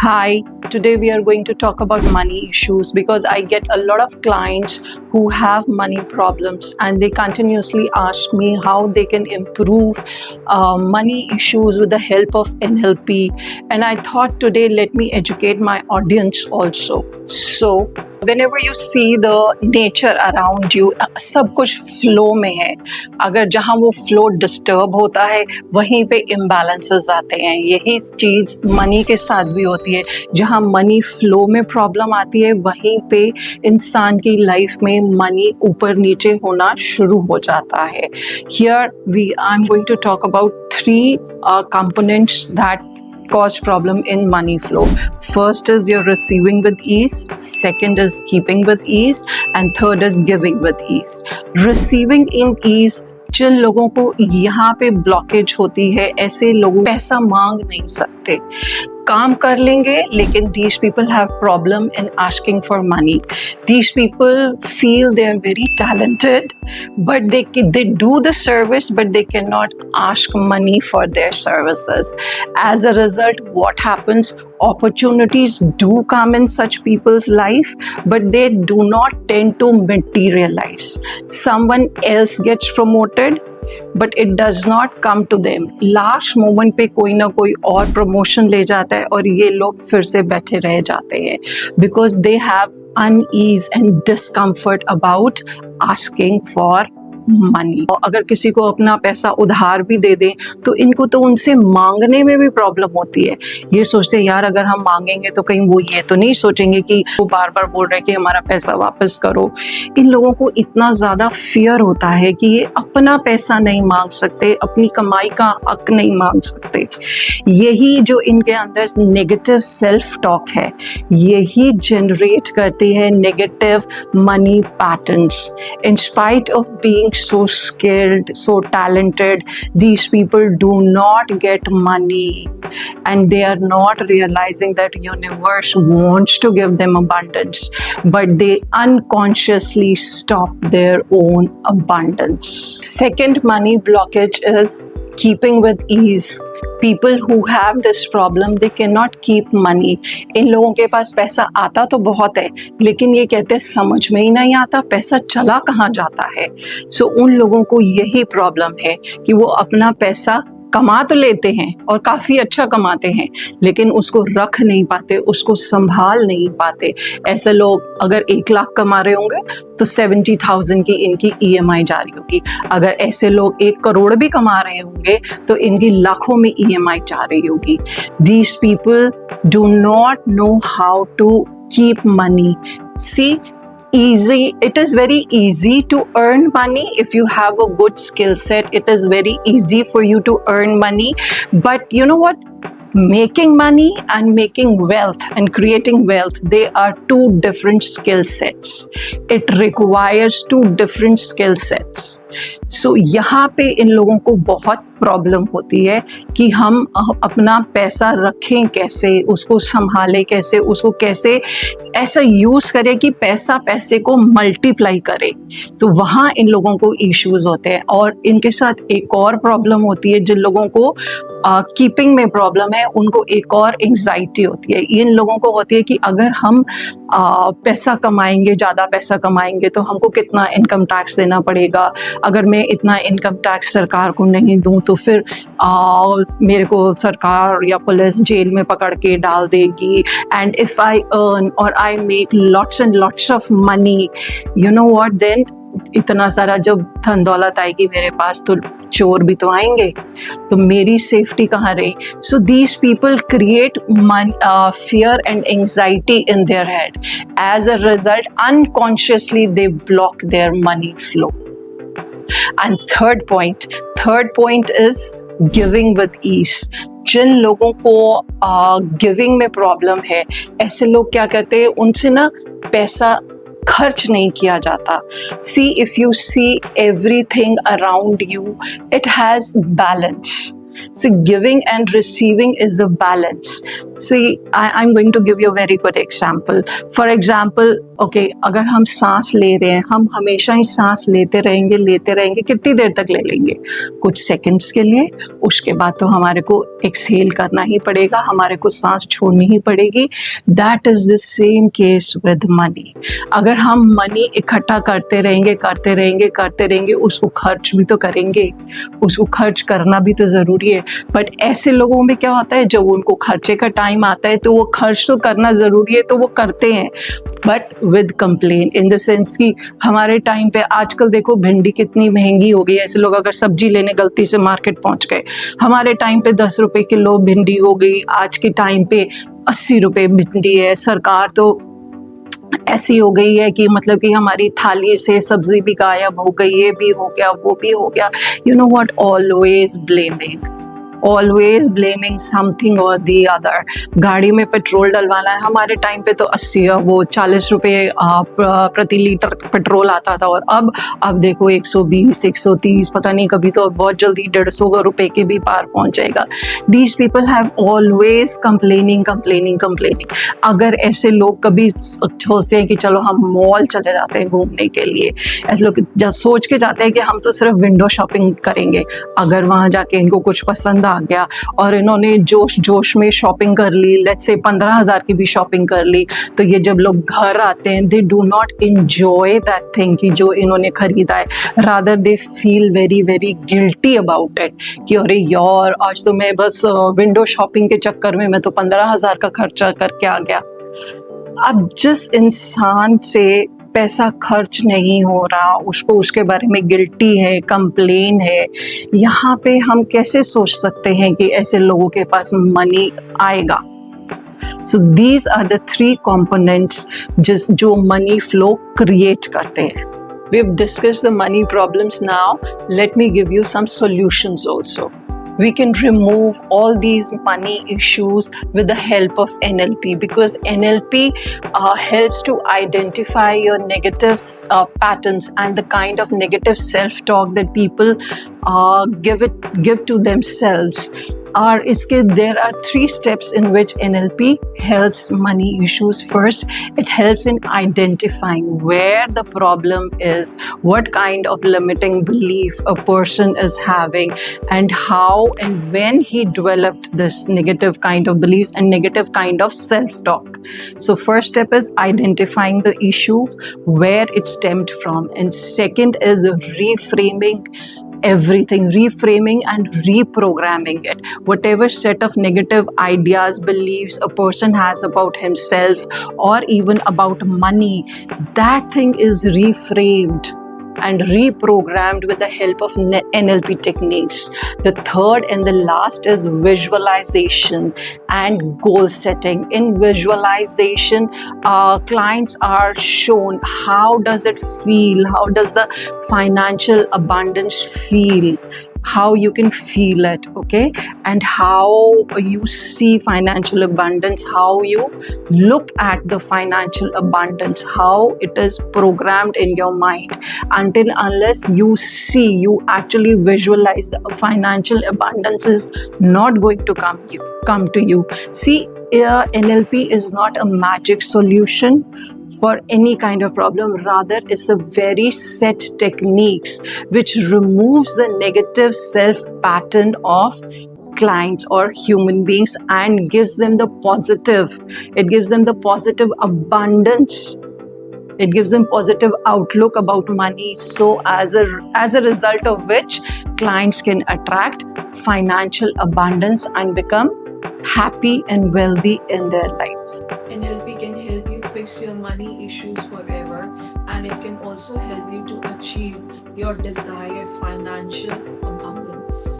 Hi, today we are going to talk about money issues because I get a lot of clients who have money problems and they continuously ask me how they can improve money issues with the help of NLP. And I thought today let me educate my audience also. So, whenever you see the nature around you, सब कुछ flow में है. अगर जहाँ वो flow disturb होता है वहीं पे इम्बैलेंसेस आते हैं. यही चीज़ मनी के साथ भी होती है. जहाँ मनी फ्लो में प्रॉब्लम आती है वहीं पे इंसान की लाइफ में मनी ऊपर नीचे होना शुरू हो जाता है. Here I'm going to talk about three components that cause problem in money flow. First is you're receiving with ease, second is keeping with ease, and third is giving with ease. Receiving in ease, जिन लोगों को यहाँ पे blockage होती है, ऐसे लोग पैसा मांग नहीं सकते. काम कर लेंगे लेकिन these people have problem in asking for money. These people feel they are very talented but they do the service but they cannot ask money for their services. As a result, what happens? Opportunities do come in such people's life but they do not tend to materialize. Someone else gets promoted but it does not come to them. Last moment पे कोई ना कोई और promotion ले जाता है और ये लोग फिर से बैठे रह जाते हैं because they have unease and discomfort about asking for money. अगर किसी को अपना पैसा उधार भी दे दें तो इनको तो उनसे मांगने में भी प्रॉब्लम होती है. ये सोचते हैं यार अगर हम मांगेंगे तो कहीं वो ये तो नहीं सोचेंगे कि वो बार बार बोल रहे हैं कि हमारा पैसा वापस करो. इन लोगों को इतना ज़्यादा फियर होता है कि ये अपना पैसा नहीं मांग सकते, अपनी कमाई का हक नहीं मांग सकते. यही जो इनके अंदर नेगेटिव सेल्फ टॉक है यही जनरेट करती है negative money patterns. In spite of being so skilled, so talented, these people do not get money and they are not realizing that universe wants to give them abundance but they unconsciously stop their own abundance. Second money blockage is keeping with ease. People who have this problem, they cannot keep money. इन लोगों के पास पैसा आता तो बहुत है लेकिन ये कहते हैं समझ में ही नहीं आता पैसा चला कहाँ जाता है. सो उन लोगों को यही प्रॉब्लम है कि वो अपना पैसा कमा तो लेते हैं और काफ़ी अच्छा कमाते हैं लेकिन उसको रख नहीं पाते, उसको संभाल नहीं पाते. ऐसे लोग अगर 1 लाख कमा रहे होंगे तो 70,000 की इनकी EMI जा रही होगी. अगर ऐसे लोग 1 करोड़ भी कमा रहे होंगे तो इनकी लाखों में EMI जा रही होगी. These people do not know how to keep money. See, it is very easy to earn money if you have a good skill set. It is very easy for you to earn money, but you know what, making money and making wealth and creating wealth, they are two different skill sets. It requires two different skill sets. So यहाँ पे इन लोगों को बहुत problem होती है कि हम अपना पैसा रखें कैसे, उसको संभालें कैसे, उसको कैसे ऐसा यूज़ करें कि पैसा पैसे को मल्टीप्लाई करे. तो वहाँ इन लोगों को इश्यूज होते हैं. और इनके साथ एक और प्रॉब्लम होती है, जिन लोगों को कीपिंग में प्रॉब्लम है उनको एक और एंग्जाइटी होती है. इन लोगों को होती है कि अगर हम पैसा कमाएंगे, ज़्यादा पैसा कमाएंगे तो हमको कितना इनकम टैक्स देना पड़ेगा. अगर मैं इतना इनकम टैक्स सरकार को नहीं दूं तो फिर मेरे को सरकार या पुलिस जेल में पकड़ के डाल देगी. एंड इफ़ आई अर्न और I make lots and lots of money, you know what, then इतना सारा जब धन दौलत आएगी मेरे पास तो चोर भी तो आएंगे, तो मेरी सेफ्टी कहाँ रही. So these people create fear and anxiety in their head. As a result, unconsciously they block their money flow. And third point is giving with ease. जिन लोगों को गिविंग में प्रॉब्लम है, ऐसे लोग क्या करते हैं, उनसे ना पैसा खर्च नहीं किया जाता. See, if you see everything around you, it has balance. See, giving and receiving is a balance. See, I'm going to give you a very good example. For example, okay, अगर हम सांस ले रहे हैं, हम हमेशा ही सांस लेते रहेंगे, कितनी देर तक ले लेंगे? कुछ सेकंड्स के लिए, उसके बाद तो हमारे को एक्सहेल करना ही पड़ेगा, हमारे को सांस छोड़नी ही पड़ेगी. That is the same case with money. अगर हम मनी इकट्ठा करते रहेंगे, उसको खर्च भी तो करेंगे, उसको खर्च करना भी तो ज़रूरी है. बट ऐसे लोगों में क्या होता है, जब उनको खर्चे का टाइम आता है तो वो खर्च तो करना ज़रूरी है तो वो करते हैं, but with complain, in the sense कि हमारे टाइम पे आजकल देखो भिंडी कितनी महंगी हो गई है. ऐसे लोग अगर सब्जी लेने गलती से मार्केट पहुंच गए, हमारे टाइम पे 10 रुपए किलो भिंडी हो गई, आज के टाइम पे 80 रुपए भिंडी है. सरकार तो ऐसी हो गई है कि मतलब कि हमारी थाली से सब्जी भी गायब हो गई, ये भी हो गया, वो भी हो गया. You know what, always blaming something और दी अदर. गाड़ी में पेट्रोल डलवाना है, हमारे टाइम पे तो 40 रुपए प्रति लीटर पेट्रोल आता था, और अब देखो 120, 130, पता नहीं, कभी तो बहुत जल्दी 150 रुपए के भी पार पहुंच जाएगा. These people have always complaining. अगर ऐसे लोग कभी सोचते हैं कि चलो हम मॉल चले जाते हैं घूमने के लिए, ऐसे लोग जब सोच के जाते हैं कि हम तो सिर्फ विंडो शॉपिंग करेंगे, अगर वहां जाके इनको कुछ पसंद आ गया और इन्होंने जोश में शॉपिंग कर ली, लेट्स से 15,000 की भी शॉपिंग कर ली, तो ये जब लोग घर आते हैं, they do not enjoy that thing कि जो इन्होंने खरीदा है, rather they feel very very guilty about it कि अरे यार, आज तो मैं बस विंडो शॉपिंग के चक्कर में मैं तो 15,000 का खर्चा करके आ गया. अब जिस इंसान से पैसा खर्च नहीं हो रहा, उसको उसके बारे में गिल्टी है, कंप्लेन है, यहाँ पे हम कैसे सोच सकते हैं कि ऐसे लोगों के पास मनी आएगा? So these are the 3 components जो मनी फ्लो क्रिएट करते हैं. We've discussed the money problems. Now let me give you some solutions also. We can remove all these money issues with the help of NLP, because NLP helps to identify your negative patterns and the kind of negative self-talk that people give to themselves. There are 3 steps in which NLP helps money issues. First, it helps in identifying where the problem is, what kind of limiting belief a person is having, and how and when he developed this negative kind of beliefs and negative kind of self-talk. So first step is identifying the issue, where it stemmed from. And second is reframing everything, reframing and reprogramming it. Whatever set of negative ideas, beliefs a person has about himself or even about money, that thing is reframed and reprogrammed with the help of NLP techniques. The third and the last is visualization and goal setting. In visualization, clients are shown how does it feel, how does the financial abundance feel, how you can feel it, okay, and how you see financial abundance, how you look at the financial abundance, how it is programmed in your mind. Until unless you see, you actually visualize, the financial abundance is not going to come to you. See, NLP is not a magic solution for any kind of problem. Rather, it's a very set techniques which removes the negative self pattern of clients or human beings and gives them the positive. It gives them the positive abundance. It gives them positive outlook about money. So as a result of which, clients can attract financial abundance and become happy and wealthy in their lives. NLP can help you fix your money issues forever, and it can also help you to achieve your desired financial